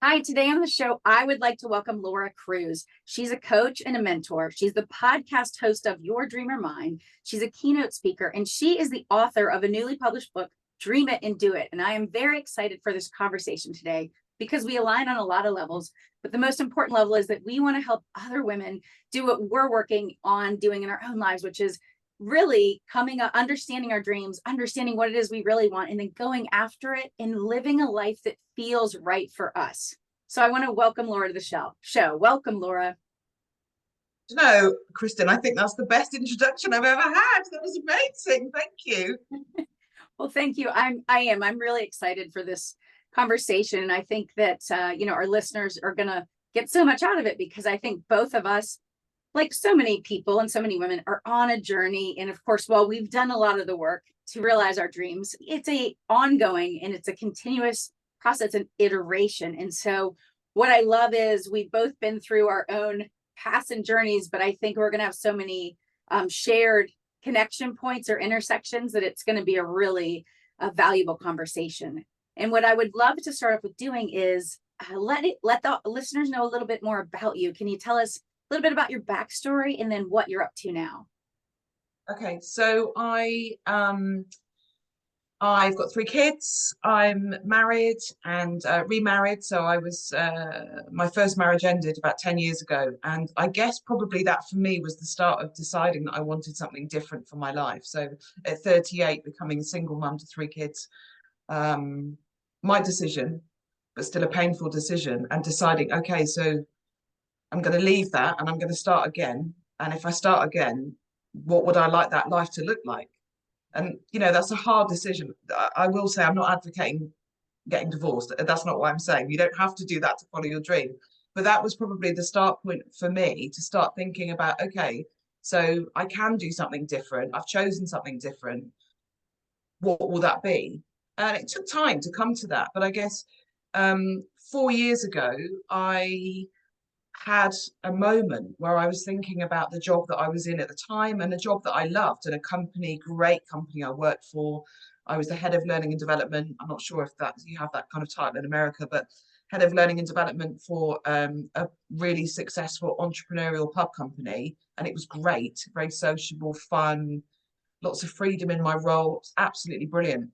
Hi, today on the show, I would like to welcome Laura Cruz. She's a coach and a mentor. She's the podcast host of Your Dreamer Mind. She's a keynote speaker, and she is the author of a newly published book, Dream It and Do It. And I am very excited for this conversation today because we align on a lot of levels. But the most important level is that we want to help other women do what we're working on doing in our own lives, which is really coming up, understanding our dreams, understanding what it is we really want, and then going after it and living a life that feels right for us. So I want to welcome Laura to the show. Welcome, Laura. No, Kristin, I think that's the best introduction I've ever had. That was amazing. Thank you. Well, thank you. I'm really excited for this conversation. And I think that, our listeners are going to get so much out of it because I think both of us, like so many people and so many women, are on a journey. And of course, while we've done a lot of the work to realize our dreams, it's a ongoing and it's a continuous process and iteration. And so what I love is we've both been through our own paths and journeys, but I think we're going to have so many shared connection points or intersections that it's going to be a really valuable conversation. And what I would love to start off with doing is let the listeners know a little bit more about you. Can you tell us a little bit about your backstory and then what you're up to now? Okay, so I've got 3 kids. I'm married and remarried. So I was my first marriage ended about 10 years ago, and I guess probably that for me was the start of deciding that I wanted something different for my life. So at 38, becoming a single mum to 3 kids, my decision, but still a painful decision, and deciding, okay, so I'm going to leave that and I'm going to start again. And if I start again, what would I like that life to look like? And, that's a hard decision. I will say I'm not advocating getting divorced. That's not what I'm saying. You don't have to do that to follow your dream. But that was probably the start point for me to start thinking about, okay, so I can do something different. I've chosen something different. What will that be? And it took time to come to that. But I guess 4 years ago, I had a moment where I was thinking about the job that I was in at the time and a job that I loved and a company, great company I worked for. I was the head of learning and development. I'm not sure if that you have that kind of title in America, but head of learning and development for a really successful entrepreneurial pub company. And it was great, very sociable, fun, lots of freedom in my role. It was absolutely brilliant.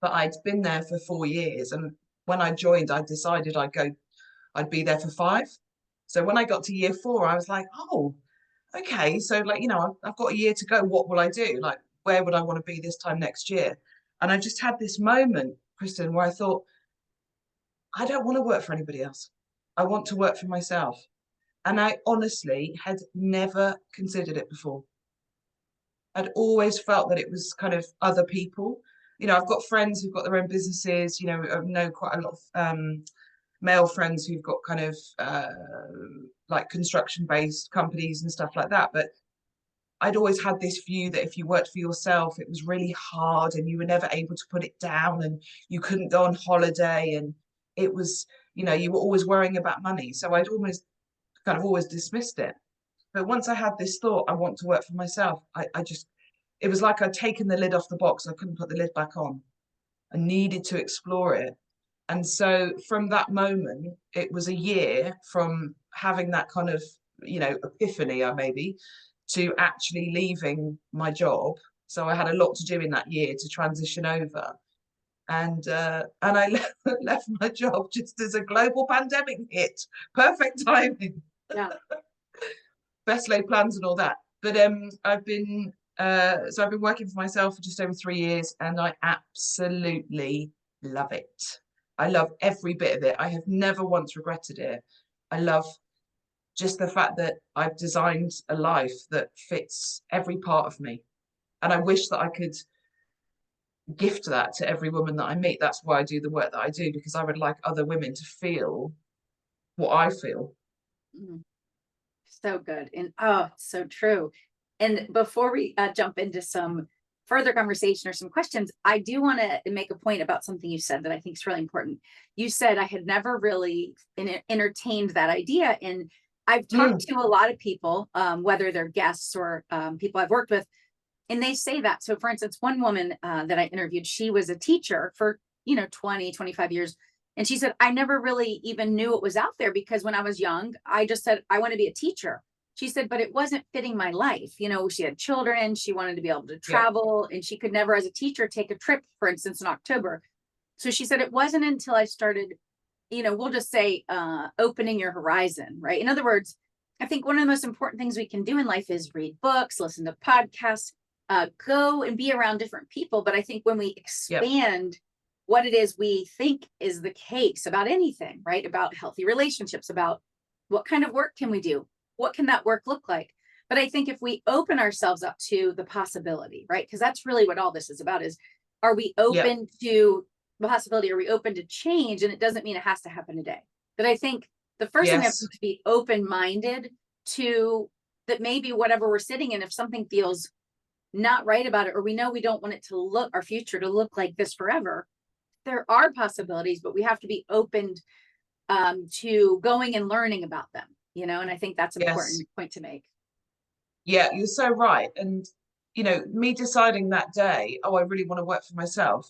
But I'd been there for 4 years. And when I joined, I decided I'd be there for 5. So when I got to year 4, I was like, oh, okay. So I've got a year to go. What will I do? Like, where would I want to be this time next year? And I just had this moment, Kristin, where I thought, I don't want to work for anybody else. I want to work for myself. And I honestly had never considered it before. I'd always felt that it was kind of other people. I've got friends who've got their own businesses. I know quite a lot of male friends who've got kind of like construction-based companies and stuff like that. But I'd always had this view that if you worked for yourself, it was really hard and you were never able to put it down and you couldn't go on holiday. And it was, you were always worrying about money. So I'd almost kind of always dismissed it. But once I had this thought, I want to work for myself, it was like I'd taken the lid off the box. I couldn't put the lid back on. I needed to explore it. And so from that moment, it was a year from having that kind of, epiphany, maybe, to actually leaving my job. So I had a lot to do in that year to transition over. And I left my job just as a global pandemic hit. Perfect timing. Yeah. Best laid plans and all that. But I've been working for myself for just over 3 years, and I absolutely love it. I love every bit of it. I have never once regretted it. I love just the fact that I've designed a life that fits every part of me. And I wish that I could gift that to every woman that I meet. That's why I do the work that I do, because I would like other women to feel what I feel. So good. And so true. And before we jump into some further conversation or some questions, I do want to make a point about something you said that I think is really important. You said I had never really entertained that idea. And I've talked to a lot of people, whether they're guests or people I've worked with, and they say that. So for instance, one woman that I interviewed, she was a teacher for, 20, 25 years. And she said, I never really even knew it was out there, because when I was young, I just said, I want to be a teacher. She said, but it wasn't fitting my life. You know, she had children, she wanted to be able to Yeah. travel, and she could never, as a teacher, take a trip, for instance, in October. So she said, it wasn't until I started, you know, we'll just say, opening your horizon, right? In other words, I think one of the most important things we can do in life is read books, listen to podcasts, go and be around different people. But I think when we expand what it is we think is the case about anything, right? About healthy relationships, about what kind of work can we do? What can that work look like? But I think if we open ourselves up to the possibility, right? Because that's really what all this is about, is, are we open to the possibility? Are we open to change? And it doesn't mean it has to happen today. But I think the first thing we have to be open-minded to, that maybe whatever we're sitting in, if something feels not right about it, or we know we don't want it to look, our future to look like this forever, there are possibilities, but we have to be open to going and learning about them, you know. And I think that's an important point to make. Yeah, you're so right. And, you know, me deciding that day, oh, I really want to work for myself,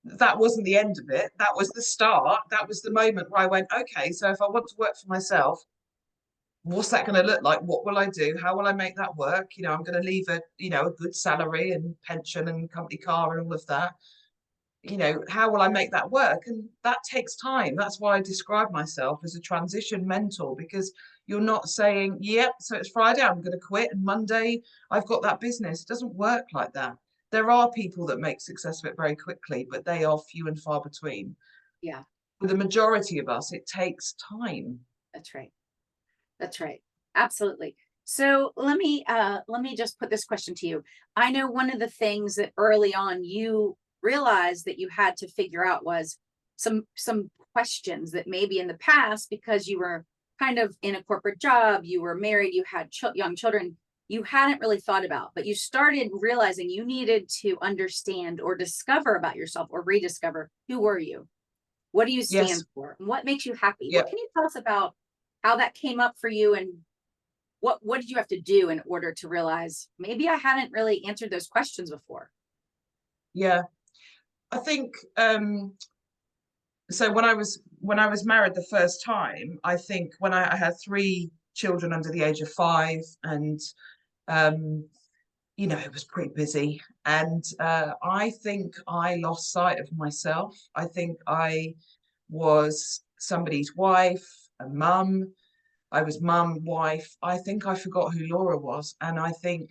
that wasn't the end of it. That was the start. That was the moment where I went, okay, so if I want to work for myself, what's that going to look like? What will I do? How will I make that work? You know, I'm going to leave a, you know, a good salary and pension and company car and all of that. You know, how will I make that work? And that takes time. That's why I describe myself as a transition mentor, because you're not saying, yep, so it's Friday, I'm going to quit, and Monday I've got that business. It doesn't work like that. There are people that make success of it very quickly, but they are few and far between. Yeah. For the majority of us, it takes time. That's right. That's right. Absolutely. So let me just put this question to you. I know one of the things that early on you realized that you had to figure out was some questions that maybe in the past, because you were kind of in a corporate job, you were married, you had young children, you hadn't really thought about, but you started realizing you needed to understand or discover about yourself, or rediscover, who were you? What do you stand for? And what makes you happy? What can you tell us about how that came up for you, and what did you have to do in order to realize maybe I hadn't really answered those questions before? Yeah, I think so when I was married the first time, I think when I had 3 children under the age of 5, and you know, it was pretty busy, and I think I lost sight of myself. I think I was somebody's wife, a mum. I was mum, wife. I think I forgot who Laura was. And I think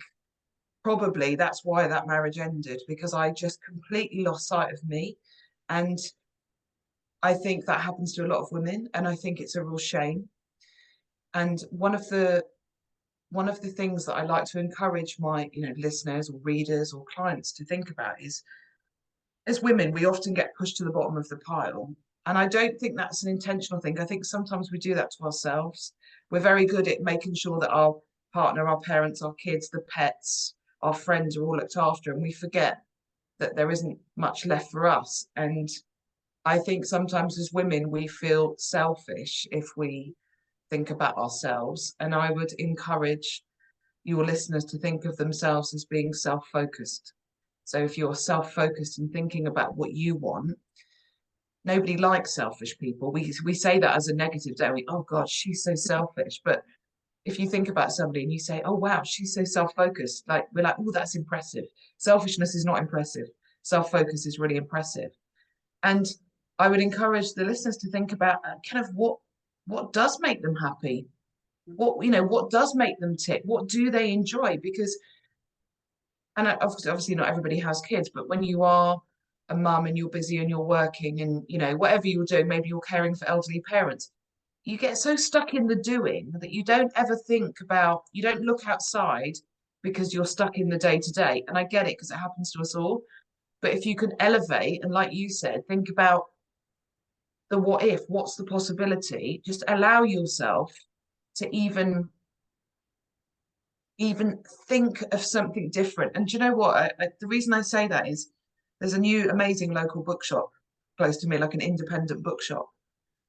probably that's why that marriage ended, because I just completely lost sight of me. And I think that happens to a lot of women. And I think it's a real shame. And one of the things that I like to encourage my, you know, listeners or readers or clients to think about is, as women, we often get pushed to the bottom of the pile. And I don't think that's an intentional thing. I think sometimes we do that to ourselves. We're very good at making sure that our partner, our parents, our kids, the pets, our friends are all looked after, and we forget that there isn't much left for us. And I think sometimes as women, we feel selfish if we think about ourselves. And I would encourage your listeners to think of themselves as being self-focused. So if you're self-focused and thinking about what you want, nobody likes selfish people. We say that as a negative, don't we? Oh God, she's so selfish. But if you think about somebody and you say, oh wow, she's so self-focused, like we're like, oh, that's impressive. Selfishness is not impressive. Self-focus is really impressive. And I would encourage the listeners to think about kind of what does make them happy. What, you know, what does make them tick? What do they enjoy? Because, and obviously not everybody has kids, but when you are a mum and you're busy and you're working and, you know, whatever you're doing, maybe you're caring for elderly parents, you get so stuck in the doing that you don't ever think about, you don't look outside because you're stuck in the day to day. And I get it because it happens to us all. But if you can elevate and, like you said, think about the what if, what's the possibility, just allow yourself to even think of something different. And do you know what? The reason I say that is there's a new amazing local bookshop close to me, like an independent bookshop.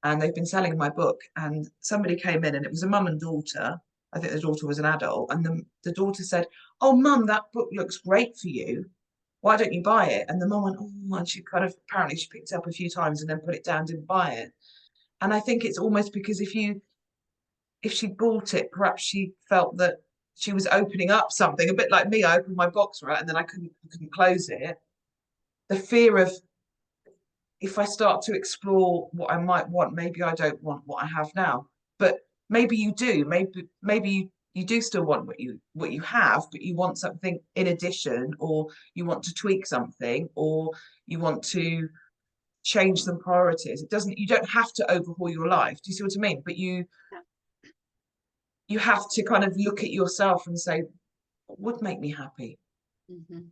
And they've been selling my book. And somebody came in and it was a mum and daughter. I think the daughter was an adult. And the daughter said, oh, mum, that book looks great for you. why don't you buy it? And the mum went, oh, and she kind of, apparently she picked it up a few times and then put it down, didn't buy it. And I think it's almost because if she bought it, perhaps she felt that she was opening up something, a bit like me. I opened my box, right, and then I couldn't close it. The fear of, if I start to explore what I might want, maybe I don't want what I have now. But maybe you do. Maybe you do still want what you have, but you want something in addition, or you want to tweak something, or you want to change some priorities. You don't have to overhaul your life. Do you see what I mean? But you have to kind of look at yourself and say, what would make me happy? Mhm.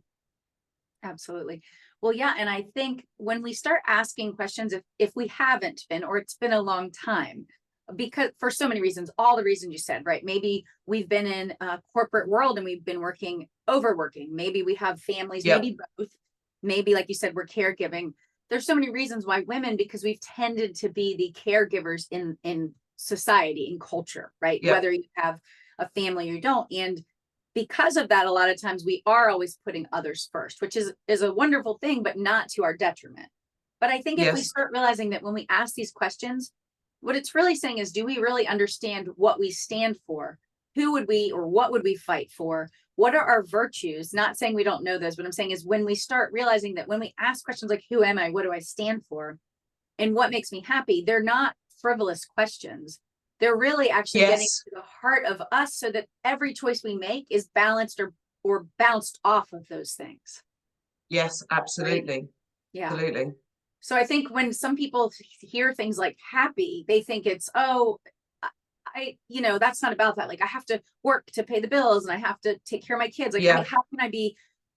Absolutely. Well, yeah, and I think when we start asking questions, if we haven't been, or it's been a long time, because for so many reasons, all the reasons you said, right? Maybe we've been in a corporate world and we've been overworking. Maybe we have families, Yep, maybe both. Maybe, like you said, we're caregiving. There's so many reasons why women, because we've tended to be the caregivers in society, in culture, right? yep, Whether you have a family or you don't. And because of that, a lot of times we are always putting others first, which is a wonderful thing, but not to our detriment. But I think if we yes, start realizing that when we ask these questions, what it's really saying is, do we really understand what we stand for? Who would we, or what would we fight for? What are our virtues? Not saying we don't know those. What I'm saying is, when we start realizing that when we ask questions like, who am I? What do I stand for? And what makes me happy? They're not frivolous questions. They're really actually getting yes, to the heart of us, so that every choice we make is balanced or bounced off of those things. yes, Right. absolutely, Yeah. absolutely. So I think when some people hear things like happy, they think it's, oh, that's not about that. Like, I have to work to pay the bills and I have to take care of my kids. Like, Yeah, how can I be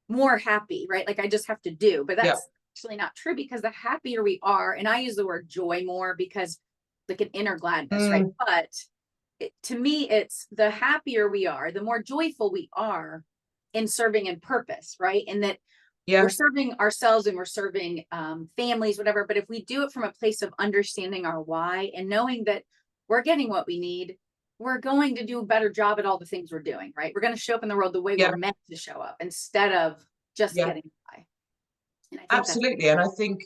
more happy? Right. Like, I just have to do, but yeah, that's actually not true, because the happier we are, and I use the word joy more because like an inner gladness, right? mm, But to me, it's the happier we are, the more joyful we are in serving in purpose, right? And that we're yeah, serving ourselves and we're serving families, whatever. But if we do it from a place of understanding our why and knowing that we're getting what we need, we're going to do a better job at all the things we're doing, right? We're going to show up in the world the way we're yeah, meant to show up, instead of just yeah, getting by. And I think that's, absolutely. And I think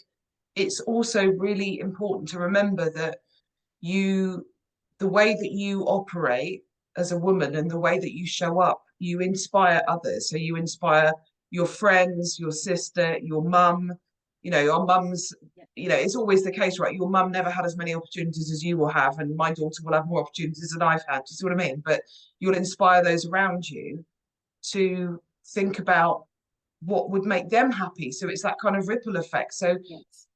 it's also really important to remember that you, the way that you operate as a woman and the way that you show up, you inspire others. So you inspire your friends, your sister, your mum. Your mum's, yeah. it's always the case, right? Your mum never had as many opportunities as you will have, and my daughter will have more opportunities than I've had. Do you see what I mean? But you'll inspire those around you to think about what would make them happy. So it's that kind of ripple effect. So,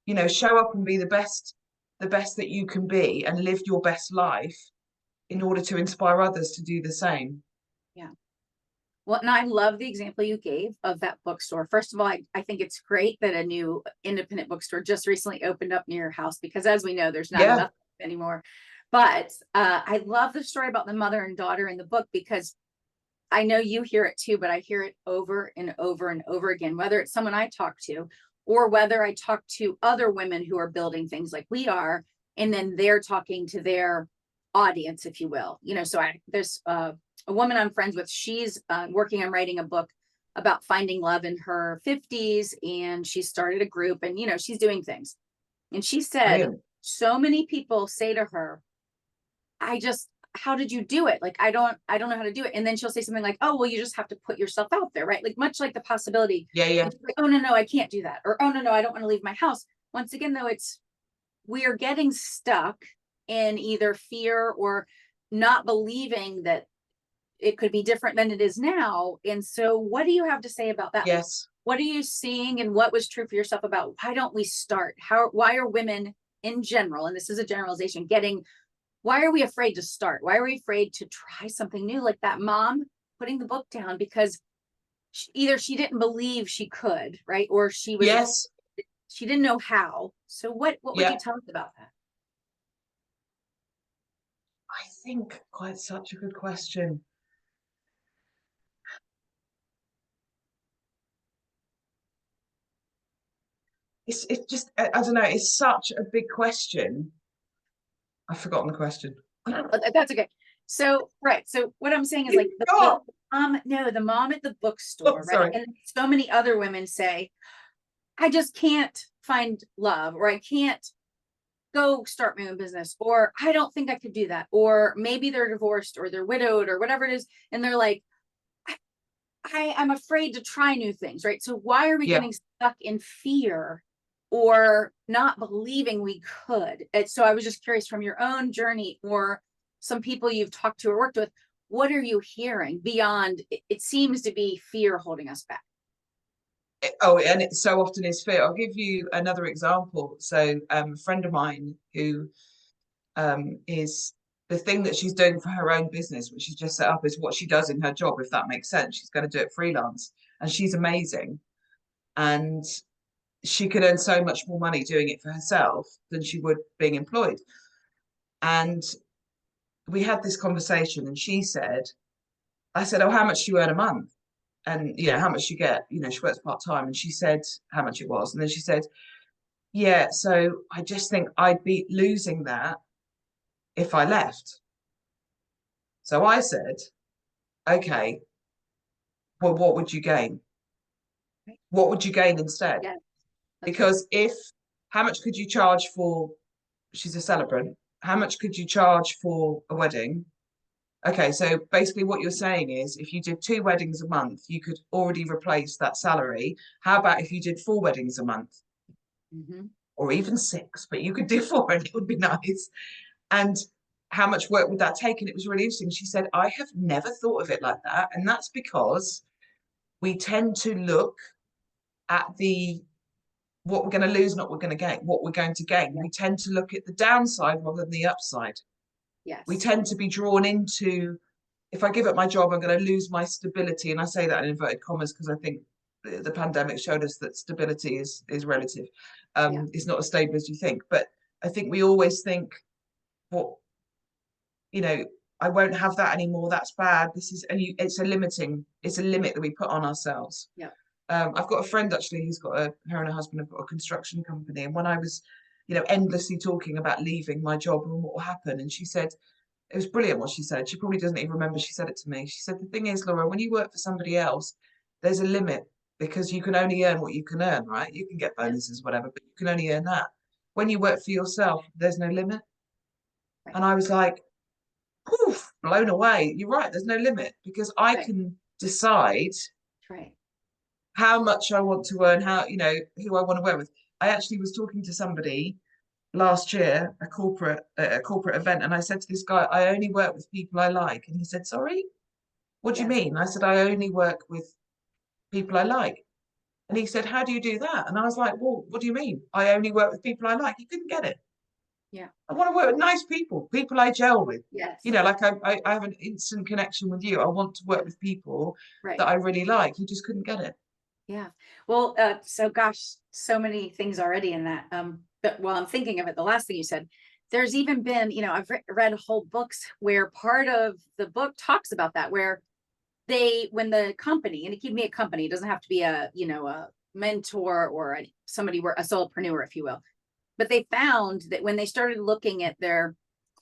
Yes. show up and be the best that you can be and live your best life in order to inspire others to do the same. Yeah. Well, and I love the example you gave of that bookstore. First of all, I think it's great that a new independent bookstore just recently opened up near your house, because as we know, there's not Yeah, enough anymore. But I love the story about the mother and daughter in the book, because I know you hear it too, but I hear it over and over and over again, whether it's someone I talk to, or whether I talk to other women who are building things like we are, and then they're talking to their audience, if you will. So there's a woman I'm friends with. She's working on writing a book about finding love in her 50s, and she started a group, and she's doing things. And she said, brilliant. so many people say to her, I just, how did you do it? Like, I don't know how to do it. And then she'll say something like, oh, well, you just have to put yourself out there, right? Like, much like the possibility. Yeah, yeah, And she's like, oh, no, I can't do that. Or, oh, no, I don't want to leave my house. Once again, though, we are getting stuck in either fear or not believing that it could be different than it is now. And so, what do you have to say about that? Like, yes, what are you seeing, and what was true for yourself about why don't we start? Why are women in general, and this is a generalization, why are we afraid to start? Why are we afraid to try something new? Like that mom putting the book down because either she didn't believe she could, right? Or yes, she didn't know how. So what would you yeah. tell us about that? I think quite such a good question. It's just I don't know. It's such a big question. I've forgotten the question. But that's okay. So, right. So what I'm saying is like God. the mom at the Oh, bookstore, right? sorry. And so many other women say, I just can't find love, or I can't go start my own business, or I don't think I could do that. Or maybe they're divorced or they're widowed or whatever it is. And they're like, I'm afraid to try new things, right? So why are we Yeah. getting stuck in fear or not believing we could? And so I was just curious, from your own journey or some people you've talked to or worked with, what are you hearing beyond? It seems to be fear holding us back. Oh, and it so often is fear. I'll give you another example. So, a friend of mine who is the thing that she's doing for her own business, which she's just set up, is what she does in her job, if that makes sense. She's going to do it freelance, and she's amazing. And she could earn so much more money doing it for herself than she would being employed. And we had this conversation, and she said, I said, "Oh, how much do you earn a month? And how much you get?" She works part time, and she said how much it was, and then she said, "Yeah, so I just think I'd be losing that if I left." So I said, "Okay, well, what would you gain? What would you gain instead? Yeah, that's right. Because if how much could you charge for?" She's a celebrant. How much could you charge for a wedding? Okay, so basically what you're saying is if you did 2 weddings a month, you could already replace that salary. How about if you did 4 weddings a month, Mm-hmm. or even 6, but you could do 4 and it would be nice. And how much work would that take? And it was really interesting. She said, I have never thought of it like that. And that's because we tend to look at the what we're going to lose, not what we're going to gain, what we're going to gain. Yeah. We tend to look at the downside rather than the upside. We Yes. tend to be drawn into, if I give up my job, I'm going to lose my stability. And I say that in inverted commas because I think the pandemic showed us that stability is relative. Yeah. It's not as stable as you think. But I think we always think, well, you know, I won't have that anymore. That's bad. It's a limit that we put on ourselves. Yeah. I've got a friend actually who's got her and her husband have got a construction company. And when I was, endlessly talking about leaving my job and what will happen, and she said, it was brilliant what she said. She probably doesn't even remember she said it to me. She said, the thing is, Laura, when you work for somebody else, there's a limit because you can only earn what you can earn, right? You can get Yeah. bonuses, whatever, but you can only earn that. When you work for yourself, there's no limit. Right. And I was like, poof, blown away. You're right, there's no limit because I Right. can decide Right. how much I want to earn, who I want to work with. I actually was talking to somebody last year, a corporate event, and I said to this guy, I only work with people I like. And he said, sorry, what do you Yes. mean? I said, I only work with people I like. And he said, how do you do that? And I was like, well, what do you mean? I only work with people I like. He couldn't get it. Yeah. I want to work with nice people I gel with. Yes. Like I have an instant connection with you. I want to work with people Right. that I really like. He just couldn't get it. Yeah. Well, so gosh, so many things already in that. But while I'm thinking of it, the last thing you said, there's even been, I've read whole books where part of the book talks about that, where when the company, and it can be a company, it doesn't have to be a mentor or somebody, a solopreneur, if you will. But they found that when they started looking at their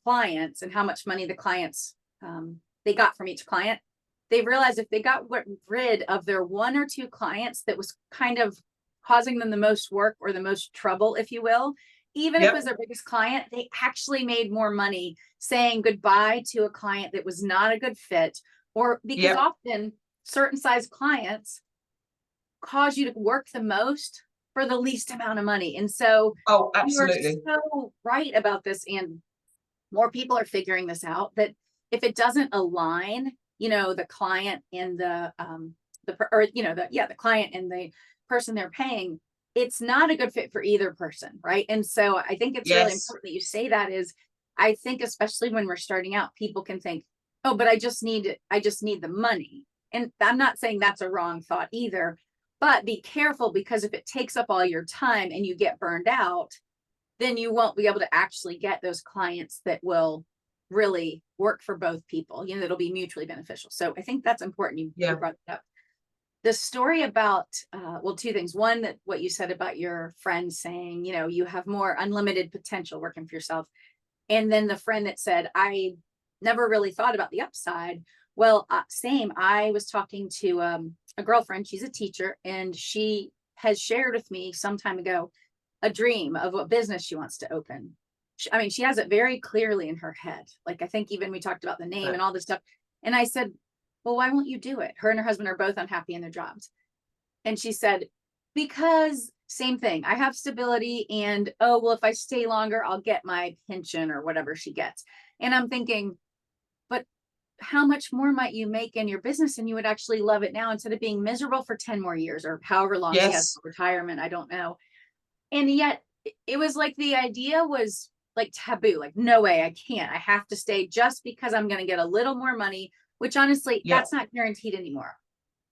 clients and how much money the clients, they got from each client, they realized if they got rid of their 1 or 2 clients that was kind of causing them the most work or the most trouble, if you will, even if it Yep. was their biggest client, they actually made more money saying goodbye to a client that was not a good fit, or because Yep. often certain size clients cause you to work the most for the least amount of money. And so Oh, you are absolutely. so right about this. And more people are figuring this out, that if it doesn't align, the client and the client and the person they're paying, it's not a good fit for either person, right? And so I think it's really Yes. important that you say that. Is I think especially when we're starting out, people can think, oh, but I just need the money. And I'm not saying that's a wrong thought either, but be careful, because if it takes up all your time and you get burned out, then you won't be able to actually get those clients that will really work for both people, that'll be mutually beneficial. So I think that's important. You Yeah. brought it up. The story about, 2 things. One, that what you said about your friend saying, you have more unlimited potential working for yourself. And then the friend that said, I never really thought about the upside. Well, same. I was talking to a girlfriend. She's a teacher, and she has shared with me some time ago a dream of what business she wants to open. I mean, she has it very clearly in her head. Like, I think even we talked about the name and all this stuff. And I said, well, why won't you do it? Her and her husband are both unhappy in their jobs. And she said, because same thing, I have stability, and oh, well, if I stay longer, I'll get my pension or whatever she gets. And I'm thinking, but how much more might you make in your business, and you would actually love it now instead of being miserable for 10 more years or however long she has Yes. for retirement? I don't know. And yet it was like the idea was like taboo, like, no way, I can't. I have to stay just because I'm going to get a little more money, which honestly, Yeah. that's not guaranteed anymore.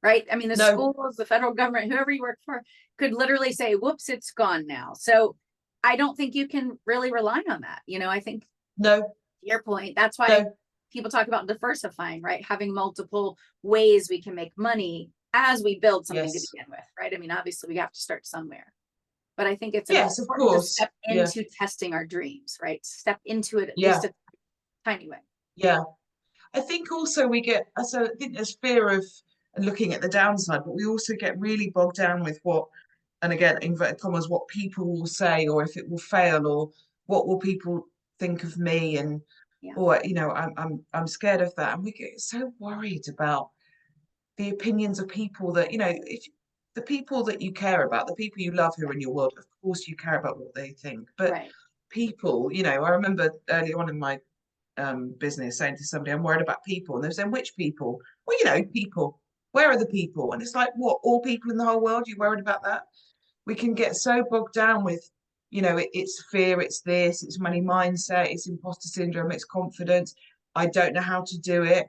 Right. I mean, the No. schools, the federal government, whoever you work for could literally say, whoops, it's gone now. So I don't think you can really rely on that. You know, I think No. to your point, that's why No. people talk about diversifying, right? Having multiple ways we can make money as we build something to Yes. begin with, right? I mean, obviously we have to start somewhere, but I think it's Yes, of important to course. step Yeah. into testing our dreams, right? Step into it at Yeah. least a tiny way. Yeah. I think also we get, so I think there's fear of looking at the downside, but we also get really bogged down with what, and again, inverted commas, what people will say, or if it will fail, or what will people think of me, and Yeah. or you know, I'm scared of that, and we get so worried about the opinions of people that, you know, if the people that you care about, the people you love who are in your world, of course you care about what they think, but Right. people, you know, I remember early on in my business saying to somebody, I'm worried about people. And they're saying, which people? Well, you know, people. Where are the people? And it's like, what? All people in the whole world? You worried about that? We can get so bogged down with, you know, it's fear, it's this, it's money mindset, it's imposter syndrome, it's confidence. I don't know how to do it.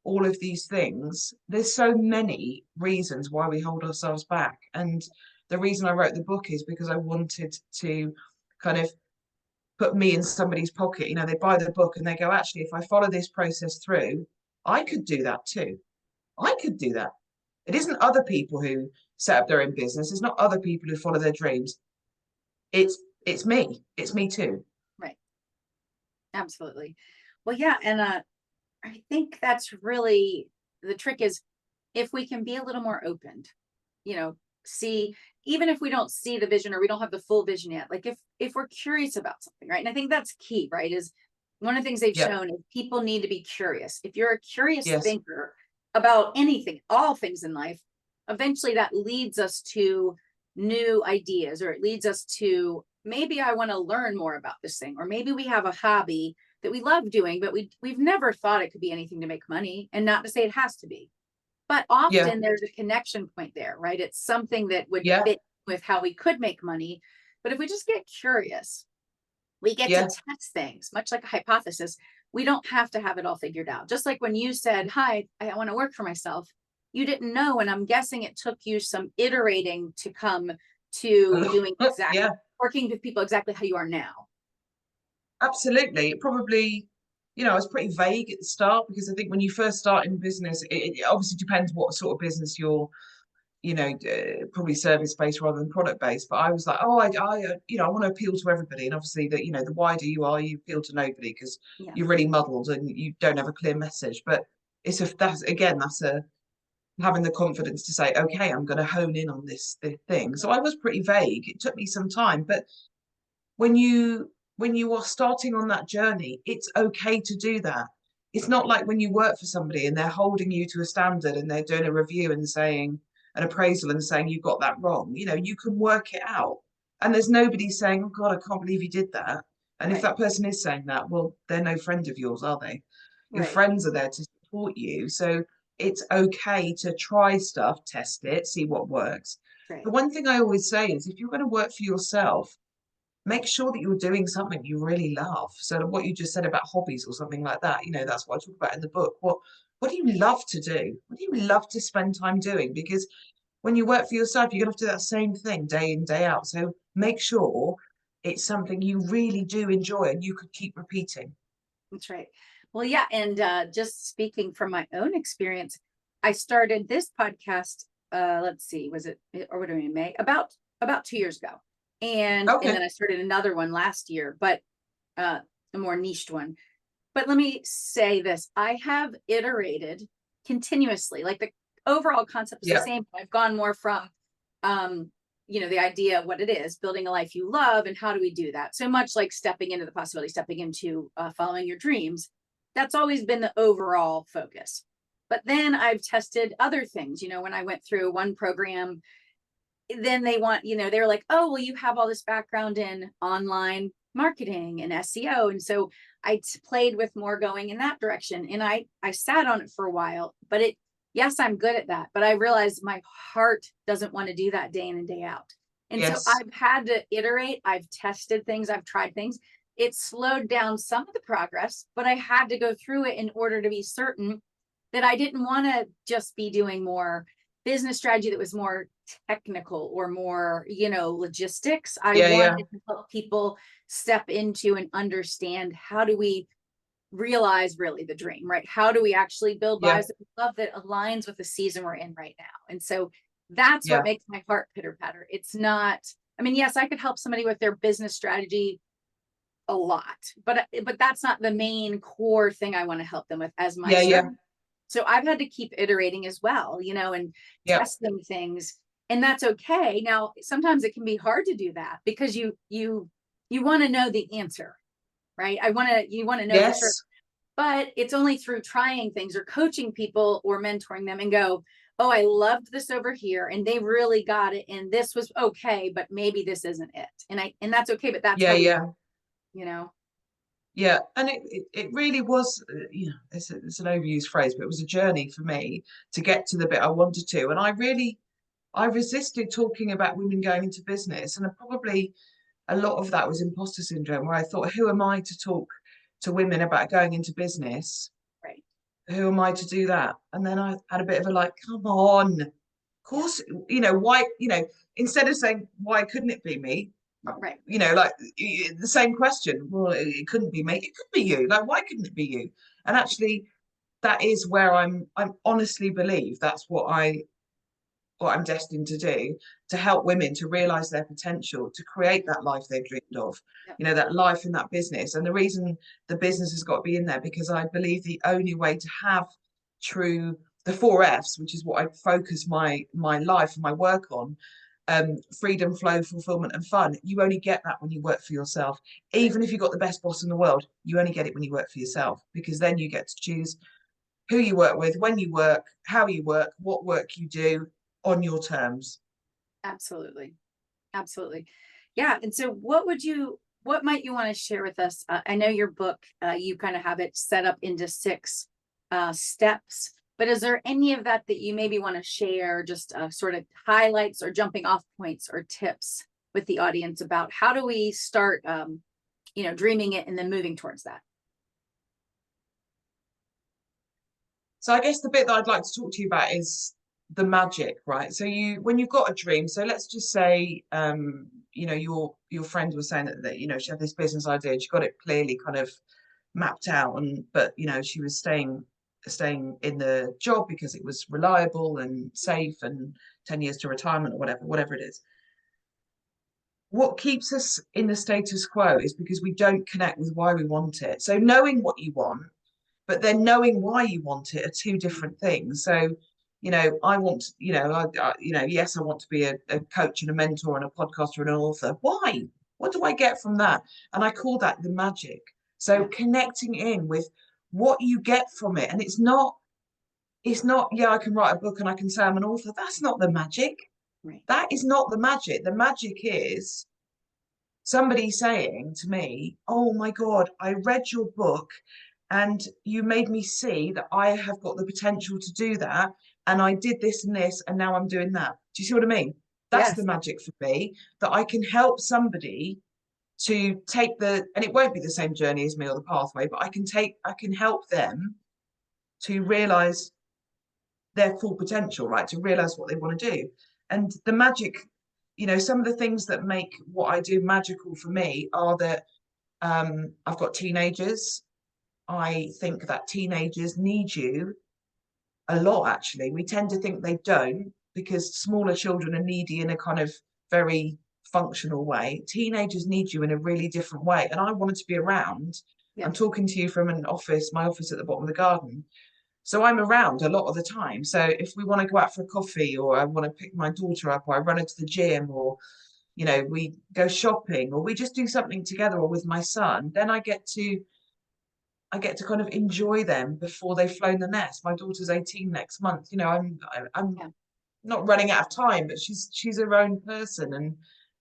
All of these things. There's so many reasons why we hold ourselves back. And the reason I wrote the book is because I wanted to kind of put me in somebody's pocket. You know, they buy the book and they go, actually, if I follow this process through, I could do that too. I could do that. It isn't other people who set up their own business. It's not other people who follow their dreams. It's me. It's me too. Right. Absolutely. Well, yeah. And I think that's really the trick is if we can be a little more open, you know, see, even if we don't see the vision or we don't have the full vision yet, like if we're curious about something, right? And I think that's key, right? Is one of the things they've Yeah. shown is people need to be curious. If you're a curious Yes. thinker about anything, all things in life, eventually that leads us to new ideas, or it leads us to maybe I want to learn more about this thing, or maybe we have a hobby that we love doing, but we've never thought it could be anything to make money, and not to say it has to be. But Yeah. often there's a connection point there, right? It's something that would Yeah. fit with how we could make money. But if we just get curious, we get to Yeah. test things, much like a hypothesis. We don't have to have it all figured out. Just like when you said, hi, I want to work for myself. You didn't know. And I'm guessing it took you some iterating to come to doing exactly, Yeah. working with people exactly how you are now. Absolutely. It probably, you know, I was pretty vague at the start because I think when you first start in business, it obviously depends what sort of business you're, you know, probably service based rather than product based. But I was like, oh, you know, I want to appeal to everybody, and obviously that, you know, the wider you are, you appeal to nobody because Yeah. you're really muddled and you don't have a clear message. But that's a having the confidence to say, okay, I'm going to hone in on this thing. So I was pretty vague. It took me some time, but when you are starting on that journey, it's okay to do that. It's not like when you work for somebody and they're holding you to a standard and they're doing a review and saying an appraisal and saying you got that wrong. You know, you can work it out. And there's nobody saying, oh God, I can't believe you did that. And if Right. that person is saying that, well, they're no friend of yours, are they? Your Right. friends are there to support you. So it's okay to try stuff, test it, see what works. Right. The one thing I always say is if you're going to work for yourself, make sure that you're doing something you really love. So what you just said about hobbies or something like that, you know, that's what I talk about in the book. What do you love to do? What do you love to spend time doing? Because when you work for yourself, you're gonna have to do that same thing day in, day out. So make sure it's something you really do enjoy and you could keep repeating. That's right. Well, yeah. And just speaking from my own experience, I started this podcast, let's see, was it, or what are we in May? About 2 years ago. And Okay. then I started another one last year, but a more niched one. But let me say this, I have iterated continuously, like the overall concept is the Yeah. same. I've gone more from, the idea of what it is, building a life you love, and how do we do that? So much like stepping into the possibility, stepping into following your dreams. That's always been the overall focus. But then I've tested other things. When I went through one program, then they're like, oh, well, you have all this background in online marketing and SEO. And so I played with more going in that direction. And I sat on it for a while, but yes, I'm good at that. But I realized my heart doesn't want to do that day in and day out. And so Yes. I've had to iterate. I've tested things. I've tried things. It slowed down some of the progress, but I had to go through it in order to be certain that I didn't want to just be doing more business strategy that was more technical or more, logistics. I Yeah. Yeah. wanted to help people step into and understand, how do we realize really the dream, right? How do we actually build Yeah. lives that we love, that aligns with the season we're in right now? And so that's what Yeah. makes my heart pitter patter. It's not, I mean, yes, I could help somebody with their business strategy a lot, but that's not the main core thing I want to help them with as my Yeah. Yeah. service. So I've had to keep iterating as well, and Yeah. testing things, and that's okay. Now, sometimes it can be hard to do that because you want to know the answer, right? You want to know for sure, Yes. but it's only through trying things or coaching people or mentoring them and go, oh, I loved this over here and they really got it. And this was okay, but maybe this isn't it. And that's okay, but that's Yeah. how we, Yeah. you know, Yeah, and it really was, it's an overused phrase, but it was a journey for me to get to the bit I wanted to. And I resisted talking about women going into business. And probably a lot of that was imposter syndrome, where I thought, who am I to talk to women about going into business? right. Who am I to do that? And then I had a bit of a like, come on, of Yeah. course, why, instead of saying, why couldn't it be me? Right. Like the same question. Well, it couldn't be me. It could be you. Like, why couldn't it be you? And actually, that is where I'm honestly believe that's what I'm destined to do, to help women to realize their potential, to create that life they've dreamed of, Yep. that life in that business. And the reason the business has got to be in there, because I believe the only way to have the 4 Fs, which is what I focus my life and my work on, freedom, flow, fulfillment, and fun. You only get that when you work for yourself. Right. Even if you've got the best boss in the world, you only get it when you work for yourself, because then you get to choose who you work with, when you work, how you work, what work you do on your terms. Absolutely. Absolutely. Yeah. And so what might you want to share with us? I know your book, you kind of have it set up into 6 steps, but is there any of that you maybe want to share, just sort of highlights or jumping off points or tips with the audience about how do we start, dreaming it and then moving towards that? So I guess the bit that I'd like to talk to you about is the magic, right? So when you've got a dream, so let's just say, your friend was saying that she had this business idea and she got it clearly kind of mapped out, but she was staying in the job because it was reliable and safe, and 10 years to retirement, or whatever it is. What keeps us in the status quo is because we don't connect with why we want it. So knowing what you want, but then knowing why you want it, are 2 different things. So I want, yes, I want to be a coach and a mentor and a podcaster and an author. Why? What do I get from that? And I call that the magic. So Yeah. connecting in with what you get from it. And it's not, yeah, I can write a book and I can say I'm an author. That's not the magic. Right. That is not the magic. The magic is somebody saying to me, oh my God, I read your book and you made me see that I have got the potential to do that. And I did this and this, and now I'm doing that. Do you see what I mean? That's the Yes. magic for me, that I can help somebody to take and it won't be the same journey as me or the pathway, but I can help them to realize their full potential, right? To realize what they want to do. And the magic, some of the things that make what I do magical for me are that I've got teenagers. I think that teenagers need you a lot, actually. We tend to think they don't, because smaller children are needy in a kind of very functional way. Teenagers need you in a really different way. And I wanted to be around Yeah. I'm talking to you from an office, my office at the bottom of the garden. So I'm around a lot of the time. So if we want to go out for a coffee, or I want to pick my daughter up, or I run into the gym, or we go shopping, or we just do something together, or with my son, then I get to kind of enjoy them before they've flown the nest. My daughter's 18 next month. I'm Yeah. not running out of time, but she's her own person,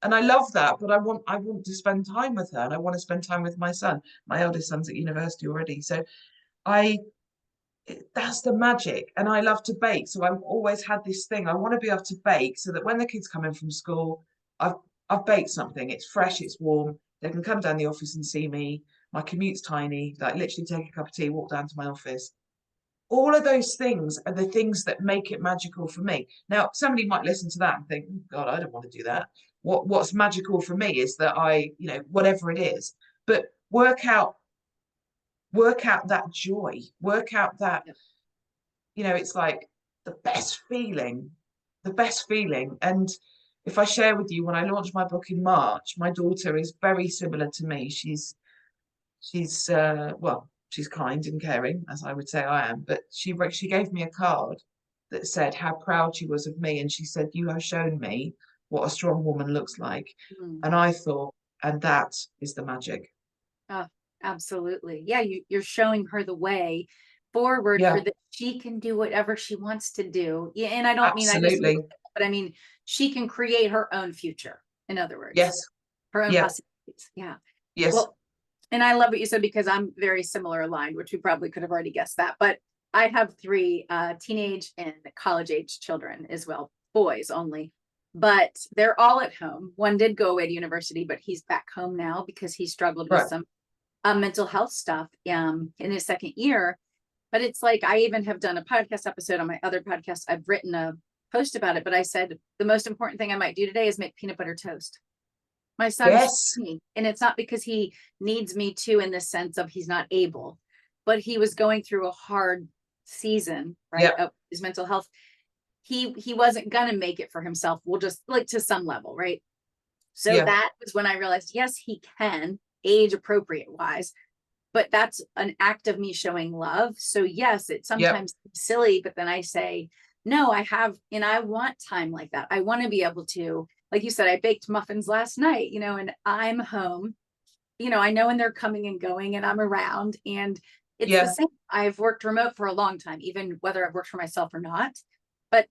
and I love that. But I want to spend time with her, and I want to spend time with my son. My eldest son's at university already, so I that's the magic. And I love to bake, so I've always had this thing. I want to be able to bake so that when the kids come in from school, I've I've baked something. It's fresh, it's warm. They can come down the office and see me. My commute's tiny, like literally take a cup of tea, walk down to my office. All of those things are the things that make it magical for me. Now, somebody might listen to that and think, "Oh, God, I don't want to do that." What's magical for me is that whatever it is, but work out that joy, work out that, Yeah. it's like the best feeling, the best feeling. And if I share with you, when I launched my book in March, my daughter is very similar to me. She's kind and caring, as I would say I am, but she gave me a card that said how proud she was of me, and she said, "You have shown me what a strong woman looks like." Mm. And I thought, and that is the magic. Oh, absolutely. Yeah, you're showing her the way forward for Yeah, that she can do whatever she wants to do. Yeah, and I don't mean I just, absolutely. but I mean she can create her own future. In other words, Yes. her own Yeah. possibilities. Yeah. Yes. Well, and I love what you said because I'm very similar aligned, which we probably could have already guessed that. But I have three teenage and college age children as well, boys only. But they're all at home. One did go away to university, but he's back home now because he struggled with Right. some mental health stuff in his second year. But it's like I even have done a podcast episode on my other podcast. I've written a post about it, but I said the most important thing I might do today is make peanut butter toast. My son's Yes. 20, and it's not because he needs me to in the sense of he's not able, but he was going through a hard season, right, Yep. of his mental health. He wasn't gonna make it for himself. We'll just like to some level, right? So Yeah. that was when I realized, yes, he can, age appropriate wise, but that's an act of me showing love. So yes, it's Yep. sometimes silly, but then I say, no, I have, and I want time like that. I want to be able to, like you said, I baked muffins last night, and I'm home, I know when they're coming and going and I'm around, and it's the Yeah. same. I've worked remote for a long time, even whether I've worked for myself or not. But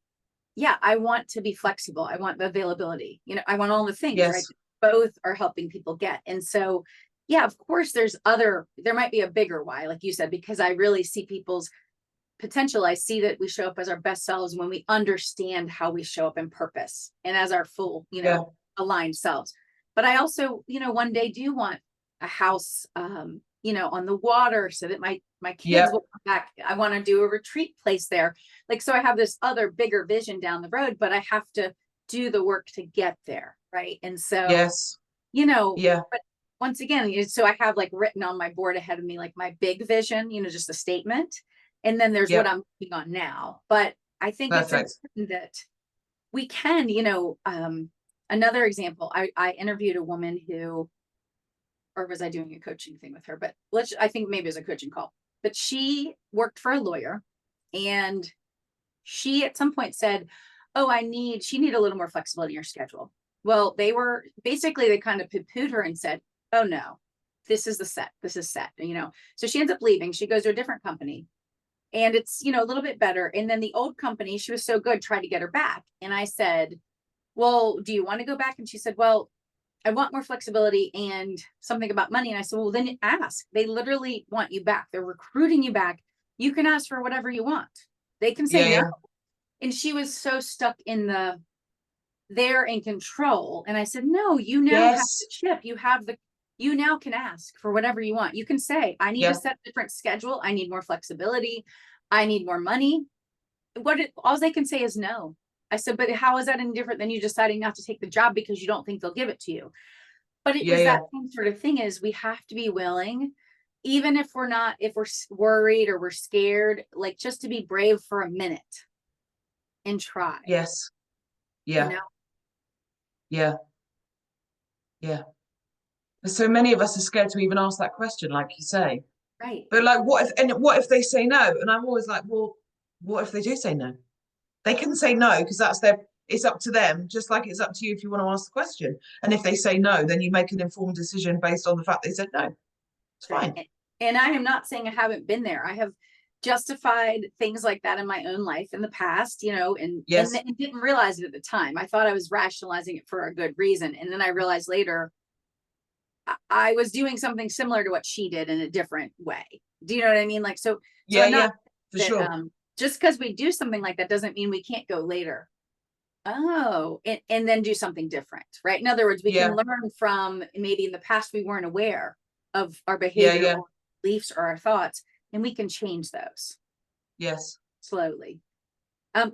yeah, I want to be flexible. I want the availability. I want all the things, right? Yes. Both are helping people get. And so, yeah, of course, there might be a bigger why, like you said, because I really see people's potential. I see that we show up as our best selves when we understand how we show up in purpose and as our full, Yeah. aligned selves. But I also, one day do want a house, on the water so that my kids Yep. will come back. I want to do a retreat place there. Like, so I have this other bigger vision down the road, but I have to do the work to get there. Right. And so, Yes. Yeah. but once again, so I have like written on my board ahead of me, like my big vision, just a statement. And then there's what Yep. I'm working on now. But I think it's Perfect. important that we can, another example, I interviewed a woman who, or was I doing a coaching thing with her? But I think maybe it was a coaching call, but she worked for a lawyer, and she at some point said, "Oh, she need a little more flexibility in your schedule." Well, they kind of poo-pooed her and said, "Oh no, this is set." So she ends up leaving. She goes to a different company, and it's, a little bit better. And then the old company, she was so good, tried to get her back. And I said, "Well, do you want to go back?" And she said, "Well, I want more flexibility and something about money." And I said, "Well, then ask. They literally want you back. They're recruiting you back. You can ask for whatever you want. They can say Yeah. no." Yeah. And she was so stuck in they're in control. And I said, "No, you now have the Yes. chip. You now can ask for whatever you want. You can say, I need to Yeah. set a different schedule. I need more flexibility. I need more money." All they can say is no. I said, "But how is that any different than you deciding not to take the job because you don't think they'll give it to you?" But it Yeah. was Yeah. that same sort of thing, is we have to be willing, even if we're worried or we're scared, like just to be brave for a minute and try, Yes. you Yeah. know? Yeah. Yeah. But so many of us are scared to even ask that question, like you say. Right. But like, what if they say no? And I'm always like, well, what if they do say no? They can say no because it's up to them, just like it's up to you if you want to ask the question. And if they say no, then you make an informed decision based on the fact they said no. It's Right. fine. And I am not saying I haven't been there. I have justified things like that in my own life in the past, Yes. and didn't realize it at the time. I thought I was rationalizing it for a good reason. And then I realized later I was doing something similar to what she did in a different way. Do you know what I mean? Like, so Yeah, I'm not yeah, for that sure. just because we do something like that doesn't mean we can't go later. Oh, and then do something different, right? In other words, we can Yeah, learn from maybe in the past we weren't aware of our yeah, behavior yeah, or beliefs or our thoughts, and we can change those yes. slowly.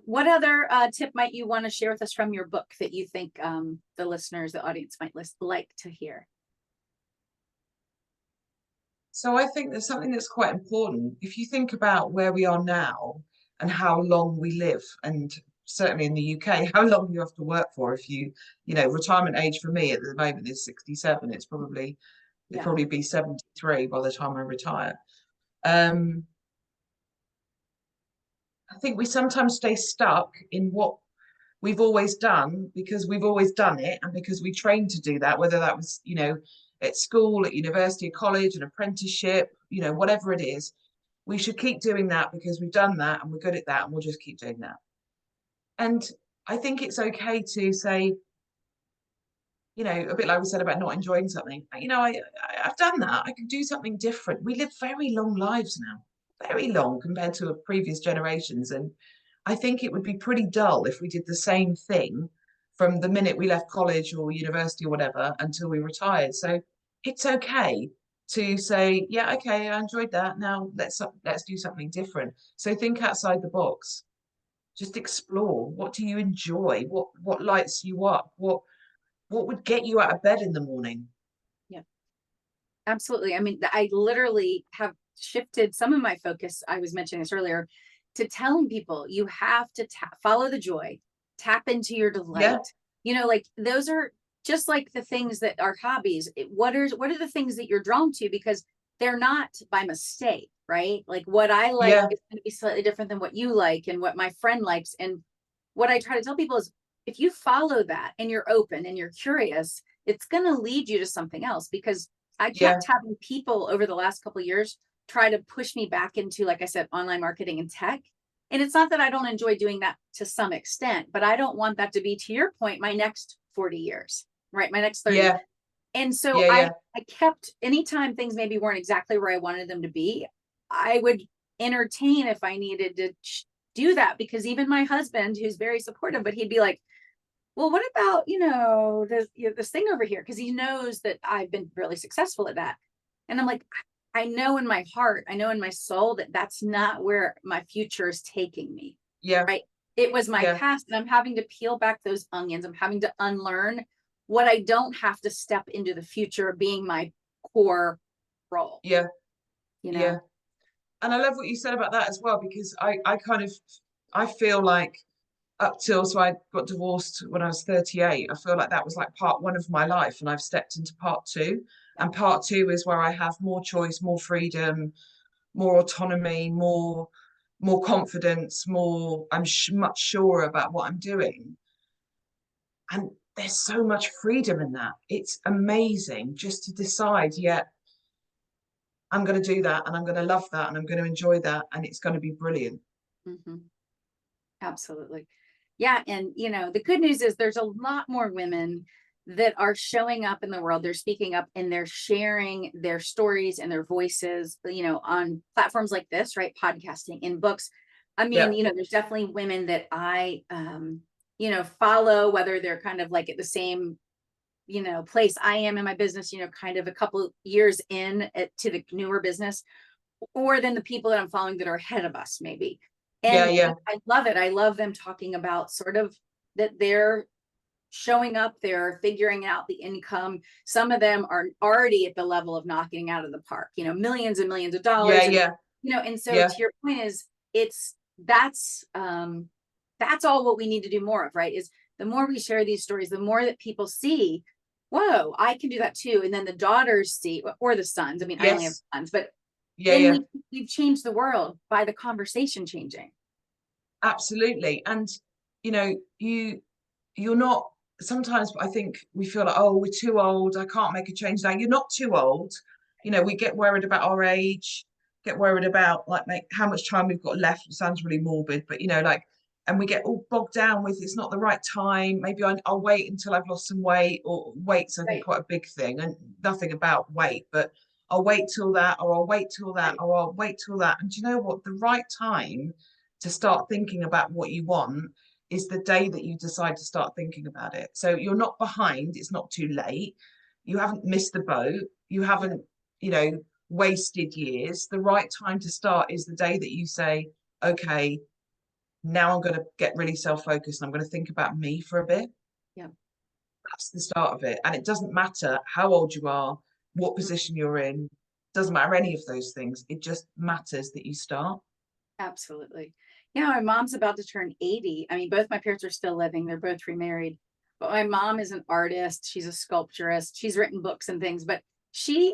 What other tip might you want to share with us from your book that you think the listeners, the audience might like to hear? So I think there's something that's quite important. If you think about where we are now and how long we live, and certainly in the UK, how long you have to work for if retirement age for me at the moment is 67. It'd Yeah. probably be 73 by the time I retire. Um, I think we sometimes stay stuck in what we've always done because we've always done it and because we trained to do that, whether that was, at school, at university, at college, an apprenticeship, whatever it is. We should keep doing that because we've done that and we're good at that and we'll just keep doing that. And I think it's okay to say, a bit like we said about not enjoying something, I've done that. I can do something different. We live very long lives now, very long compared to previous generations. And I think it would be pretty dull if we did the same thing from the minute we left college or university or whatever until we retired. So it's okay to say, yeah, okay, I enjoyed that. Now let's do something different. So think outside the box. Just explore. What do you enjoy? What lights you up? What would get you out of bed in the morning? Yeah, absolutely. I mean, I literally have shifted some of my focus. I was mentioning this earlier to telling people you have to follow the joy, tap into your Yeah, delight. Like those are just like the things that are hobbies. What are the things that you're drawn to because they're not by mistake, right? Like what I like yeah, is going to be slightly different than what you like and what my friend likes. And what I try to tell people is if you follow that and you're open and you're curious, it's going to lead you to something else because I yeah, kept having people over the last couple of years try to push me back into, like I said, online marketing and tech. And it's not that I don't enjoy doing that to some extent, but I don't want that to be, to your point, my next 40 years, right? My next 30. yeah, And so yeah, I, yeah, I kept, anytime things maybe weren't exactly where I wanted them to be, I would entertain if I needed to do that because even my husband, who's very supportive, but he'd be like, well, what about, this thing over here? Because he knows that I've been really successful at that. And I'm like, I know in my heart, I know in my soul that that's not where my future is taking me. yeah, Right. It was my yeah, past, and I'm having to peel back those onions. I'm having to unlearn what I don't have to step into the future being my core role, yeah, you yeah. know? And I love what you said about that as well, because I feel like so I got divorced when I was 38. I feel like that was like part one of my life, and I've stepped into part two. Yeah. And part two is where I have more choice, more freedom, more autonomy, more confidence, I'm much surer about what I'm doing. And there's so much freedom in that. It's amazing just to decide, yeah, I'm going to do that and I'm going to love that and I'm going to enjoy that and it's going to be brilliant. Mm-hmm. Absolutely. Yeah. And, the good news is there's a lot more women that are showing up in the world. They're speaking up and they're sharing their stories and their voices, on platforms like this, right? Podcasting, in books. I mean, Yeah, there's definitely women that I, follow, whether they're kind of like at the same, place I am in my business, kind of a couple years to the newer business, or than the people that I'm following that are ahead of us, maybe. yeah, And yeah, I love it. I love them talking about sort of that they're showing up, they're figuring out the income. Some of them are already at the level of knocking out of the park, millions and millions of yeah, dollars. And, yeah, and so yeah, to your point is that's all what we need to do more of, right? Is the more we share these stories, the more that people see whoa, I can do that too. And then the daughters see, or the sons. I mean, I only have Yes. sons, but Yeah, then yeah, we've changed the world by the conversation changing. absolutely. And you know, you're not, sometimes I think we feel like, oh, we're too old, I can't make a change now. You're not too old. You know, we get worried about our age, get worried about like how much time we've got left. It sounds really morbid, but you know, like, and we get all bogged down with it's not the right time. Maybe I'll wait until I've lost some weight, or weight's I think Right. quite a big thing, and nothing about weight, but I'll wait till that, or I'll wait till that, Right. or I'll wait till that. And do you know what? The right time to start thinking about what you want is the day that you decide to start thinking about it. So you're not behind, it's not too late. You haven't missed the boat. You haven't, you know, wasted years. The right time to start is the day that you say, okay, now I'm going to get really self-focused and I'm going to think about me for a bit. Yeah. That's the start of it. And it doesn't matter how old you are, what Mhm. position you're in, doesn't matter any of those things. It just matters that you start. Absolutely. Yeah, my mom's about to turn 80. I mean, both my parents are still living. They're both remarried. But my mom is an artist. She's a sculpturist. She's written books and things, but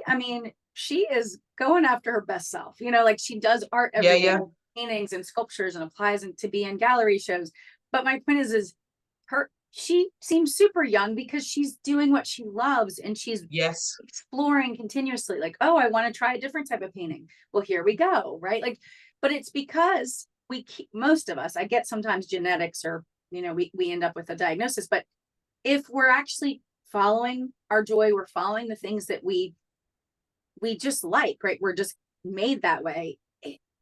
I mean, she is going after her best self. Like she does art Yeah, every day, yeah, paintings and sculptures and applies to be in gallery shows. But my point is she seems super young because she's doing what she loves and she's yes, exploring continuously, like, oh, I want to try a different type of painting. Well, here we go, right? Like, but it's because most of us, I get sometimes genetics, or we end up with a diagnosis, but if we're actually following our joy, we're following the things that we just like, right? We're just made that way.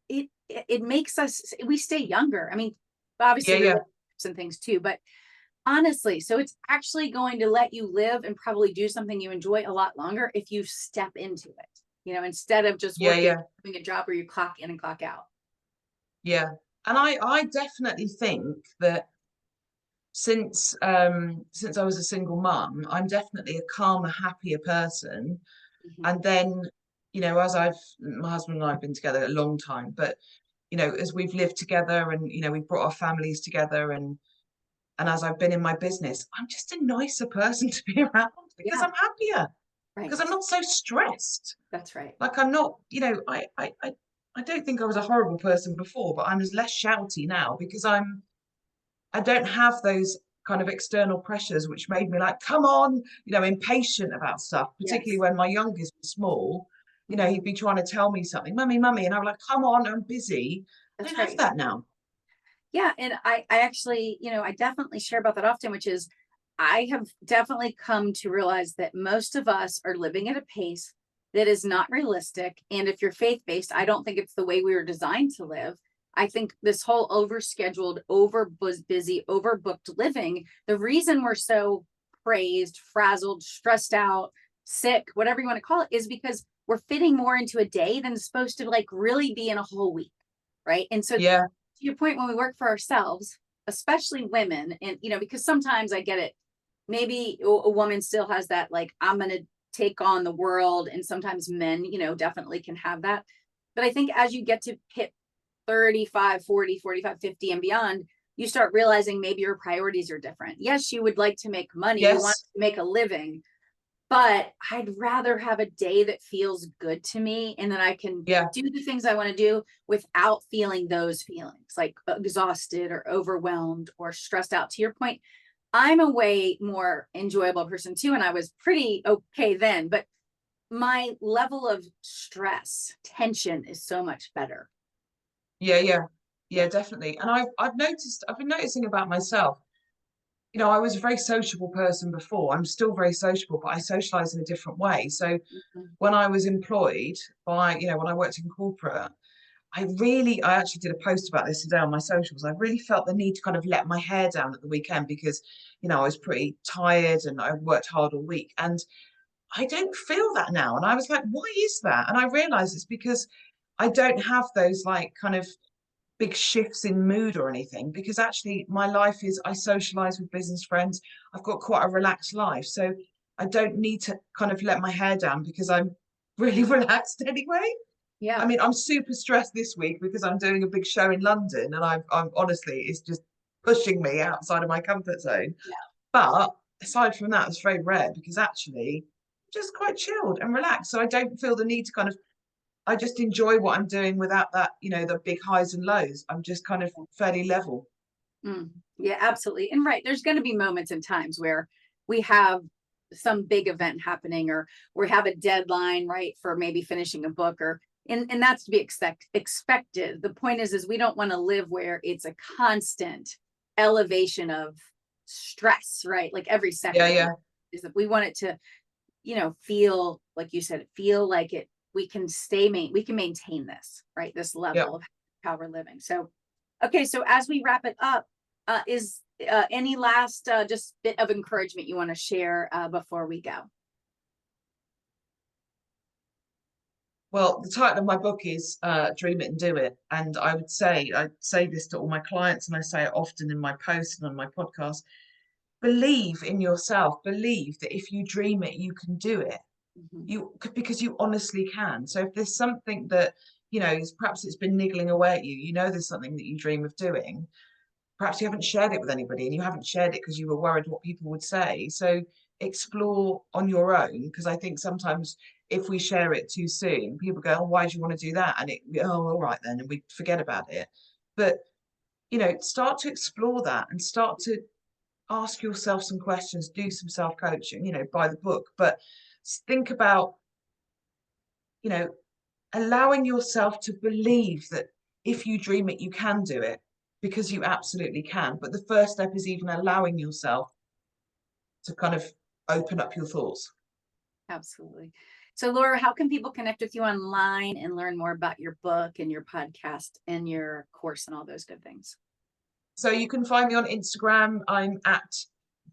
It makes us, we stay younger. I mean, yeah, obviously yeah, relationships and things too, but honestly, so it's actually going to let you live and probably do something you enjoy a lot longer if you step into it, instead of just yeah, working, yeah. doing a job where you clock in and clock out. Yeah. And I definitely think that since I was a single mum, I'm definitely a calmer, happier person. Mhm. And then, you know, as my husband and I have been together a long time, but you know, as we've lived together and you know, we've brought our families together and as I've been in my business, I'm just a nicer person to be around because Yeah, I'm happier, because I'm right. not so stressed. That's right. Like I'm not, you know, I don't think I was a horrible person before, but I'm as less shouty now because I don't have those kind of external pressures which made me like, come on, you know, impatient about stuff, particularly Yes. when my youngest was small. You know, he'd Mhm. be trying to tell me something, mummy, mummy, and I was like, come on, I'm busy. I That's don't have right. that now. Yeah, and I actually, I definitely share about that often, which is I have definitely come to realize that most of us are living at a pace that is not realistic. And if you're faith based, I don't think it's the way we were designed to live. I think this whole overscheduled, over busy, overbooked living, the reason we're so praised, frazzled, stressed out, sick, whatever you want to call it, is because we're fitting more into a day than is supposed to like really be in a whole week. Right. And so Yeah, to your point, when we work for ourselves, especially women, and because sometimes I get it, maybe a woman still has that, like, I'm going to take on the world. And sometimes men, definitely can have that. But I think as you get to hit 35, 40, 45, 50 and beyond, you start realizing maybe your priorities are different. Yes, you would like to make money, you want yes, to make a living, but I'd rather have a day that feels good to me and that I can yeah, do the things I want to do without feeling those feelings like exhausted or overwhelmed or stressed out. To your point, I'm a way more enjoyable person too. And I was pretty okay then, but my level of stress, tension is so much better. yeah, yeah, yeah, Yeah. definitely. And I've been noticing about myself. You know, I was a very sociable person before. I'm still very sociable, but I socialize in a different way. So Mhm. when I was employed by, you know, when I worked in corporate, I actually did a post about this today on my socials. I really felt the need to kind of let my hair down at the weekend because, you know, I was pretty tired and I worked hard all week. And I don't feel that now. And I was like, why is that? And I realized it's because I don't have those like kind of big shifts in mood or anything because actually my life is I socialize with business friends. I've got quite a relaxed life. So I don't need to kind of let my hair down because I'm really relaxed anyway. I Yeah. mean, I'm super stressed this week because I'm doing a big show in London and I'm honestly, it's just pushing me outside of my comfort zone. Yeah. But aside from that, it's very rare because actually I'm just quite chilled and relaxed. So I don't feel the need to kind of, I just enjoy what I'm doing without that, the big highs and lows. I'm just kind of fairly level. Mm, yeah, absolutely. And right, there's going to be moments and times where we have some big event happening, or we have a deadline, right, for maybe finishing a book, or and that's to be expected. The point is we don't want to live where it's a constant elevation of stress, right? Like every Yeah, second yeah, is that we want it to, feel like you said, feel like it, we can maintain this, right? This yeah. level of how we're living. So, okay, so as we wrap it up, is any last just bit of encouragement you want to share before we go? Well, the title of my book is Dream It and Do It. And I say this to all my clients, and I say it often in my posts and on my podcast. Believe in yourself. Believe that if you dream it, you can do it. Mhm. Because you honestly can. So if there's something that, perhaps it's been niggling away at you, there's something that you dream of doing. Perhaps you haven't shared it with anybody, and you haven't shared it because you were worried what people would say. So explore on your own, because I think sometimes if we share it too soon, people go, oh, why do you want to do that? And oh, all right then, and we forget about it. But start to explore that and start to ask yourself some questions, do some self-coaching, buy the book, but think about, you know allowing yourself to believe that if you dream it, you can do it, because you absolutely can. But the first step is even allowing yourself to kind of open up your thoughts. Absolutely. So, Laura, how can people connect with you online and learn more about your book and your podcast and your course and all those good things? So you can find me on Instagram. I'm at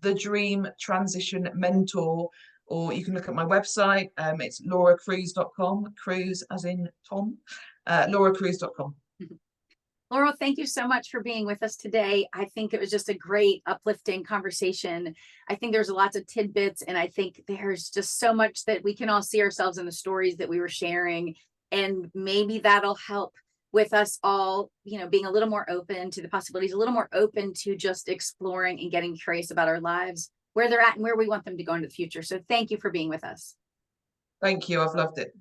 the Dream Transition Mentor, or you can look at my website. It's lauracruise.com, cruise as in Tom, lauracruise.com. Laura, thank you so much for being with us today. I think it was just a great, uplifting conversation. I think there's lots of tidbits, and I think there's just so much that we can all see ourselves in the stories that we were sharing. And maybe that'll help with us all, being a little more open to the possibilities, a little more open to just exploring and getting curious about our lives, where they're at and where we want them to go into the future. So thank you for being with us. Thank you. I've loved it.